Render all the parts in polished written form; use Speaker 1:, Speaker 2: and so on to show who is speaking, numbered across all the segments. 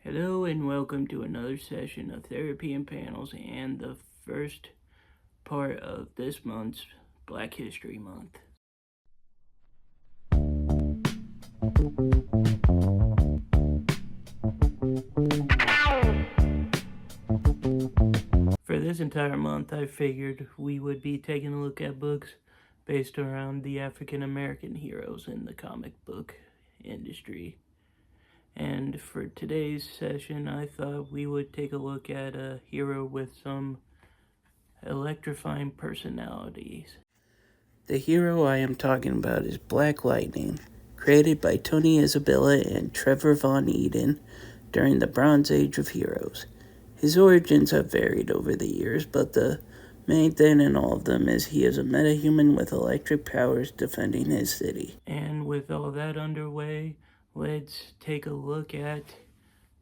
Speaker 1: Hello and welcome to another session of Therapy and Panels and the first part of this month's Black History Month. For this entire month, I figured we would be taking a look at books based around the African American heroes in the comic book industry. And for today's session, I thought we would take a look at a hero with some electrifying personalities. The hero I am talking about is Black Lightning, created by Tony Isabella and Trevor Von Eden during the Bronze Age of Heroes. His origins have varied over the years, but the main thing in all of them is he is a metahuman with electric powers defending his city. And with all that underway, let's take a look at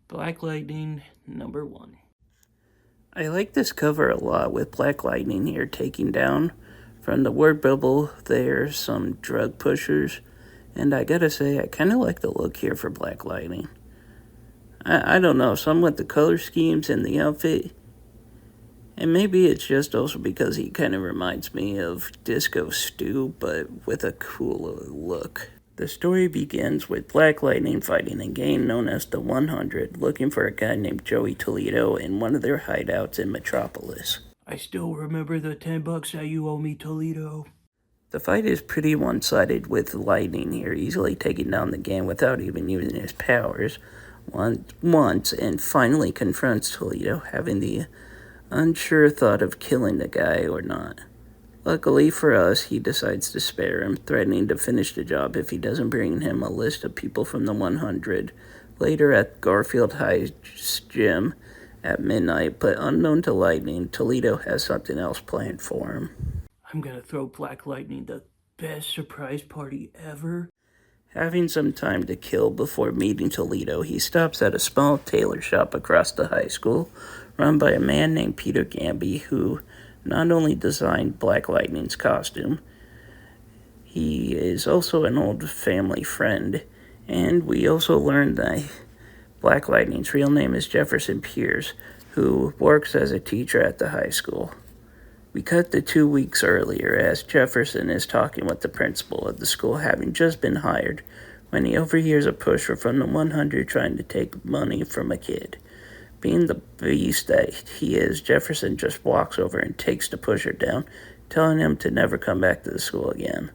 Speaker 1: Black Lightning number 1. I like this cover a lot with Black Lightning here taking down from the word bubble there some drug pushers, and I gotta say I kind of like the look here for Black Lightning. I don't know, some with the color schemes and the outfit, and maybe it's just also because he kind of reminds me of Disco Stu, but with a cooler look. The story begins with Black Lightning fighting a gang known as the 100, looking for a guy named Joey Toledo in one of their hideouts in Metropolis. I still remember the $10 that you owe me, Toledo. The fight is pretty one-sided with Lightning here, easily taking down the gang without even using his powers once, and finally confronts Toledo, having the unsure thought of killing the guy or not. Luckily for us, he decides to spare him, threatening to finish the job if he doesn't bring him a list of people from the 100 later at Garfield High's gym at midnight, but unknown to Lightning, Toledo has something else planned for him. I'm gonna throw Black Lightning the best surprise party ever. Having some time to kill before meeting Toledo, he stops at a small tailor shop across the high school, run by a man named Peter Gamby, who not only designed Black Lightning's costume, he is also an old family friend, and we also learned that Black Lightning's real name is Jefferson Pierce, who works as a teacher at the high school. We cut to 2 weeks earlier as Jefferson is talking with the principal of the school, having just been hired, when he overhears a pusher from the 100 trying to take money from a kid. Being the beast that he is, Jefferson just walks over and takes the pusher down, telling him to never come back to the school again.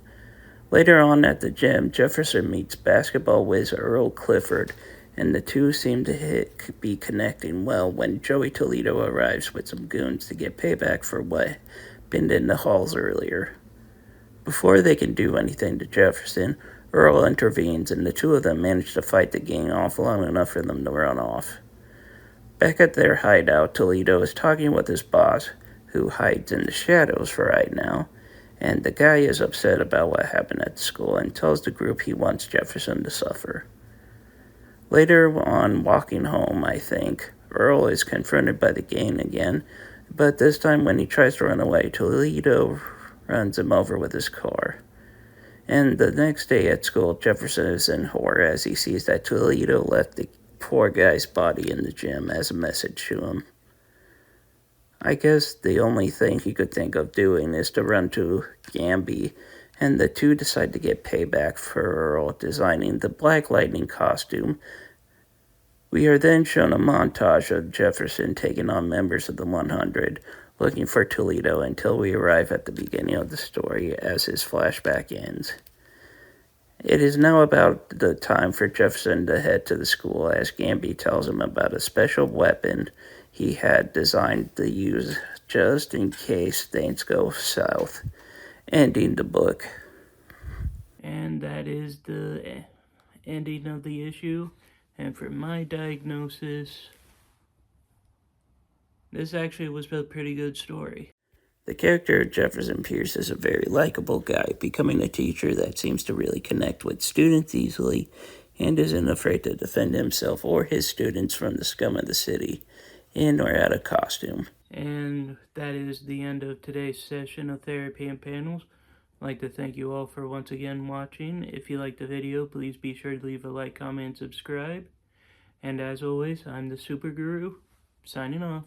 Speaker 1: Later on at the gym, Jefferson meets basketball whiz Earl Clifford, and the two seem to be connecting well when Joey Toledo arrives with some goons to get payback for what happened in the halls earlier. Before they can do anything to Jefferson, Earl intervenes, and the two of them manage to fight the gang off long enough for them to run off. Back at their hideout, Toledo is talking with his boss, who hides in the shadows for right now, and the guy is upset about what happened at the school and tells the group he wants Jefferson to suffer. Later on, walking home, I think, Earl is confronted by the gang again, but this time when he tries to run away, Toledo runs him over with his car. And the next day at school, Jefferson is in horror as he sees that Toledo left the poor guy's body in the gym as a message to him. I guess the only thing he could think of doing is to run to Gamby, and the two decide to get payback for Earl designing the Black Lightning costume. We are then shown a montage of Jefferson taking on members of the 100, looking for Toledo until we arrive at the beginning of the story as his flashback ends. It is now about the time for Jefferson to head to the school as Gamby tells him about a special weapon he had designed to use just in case things go south, ending the book. And that is the ending of the issue. And for my diagnosis, this actually was a pretty good story. The character of Jefferson Pierce is a very likable guy, becoming a teacher that seems to really connect with students easily and isn't afraid to defend himself or his students from the scum of the city, in or out of costume. And that is the end of today's session of Therapy and Panels. I'd like to thank you all for once again watching. If you liked the video, please be sure to leave a like, comment, and subscribe. And as always, I'm the Super Guru, signing off.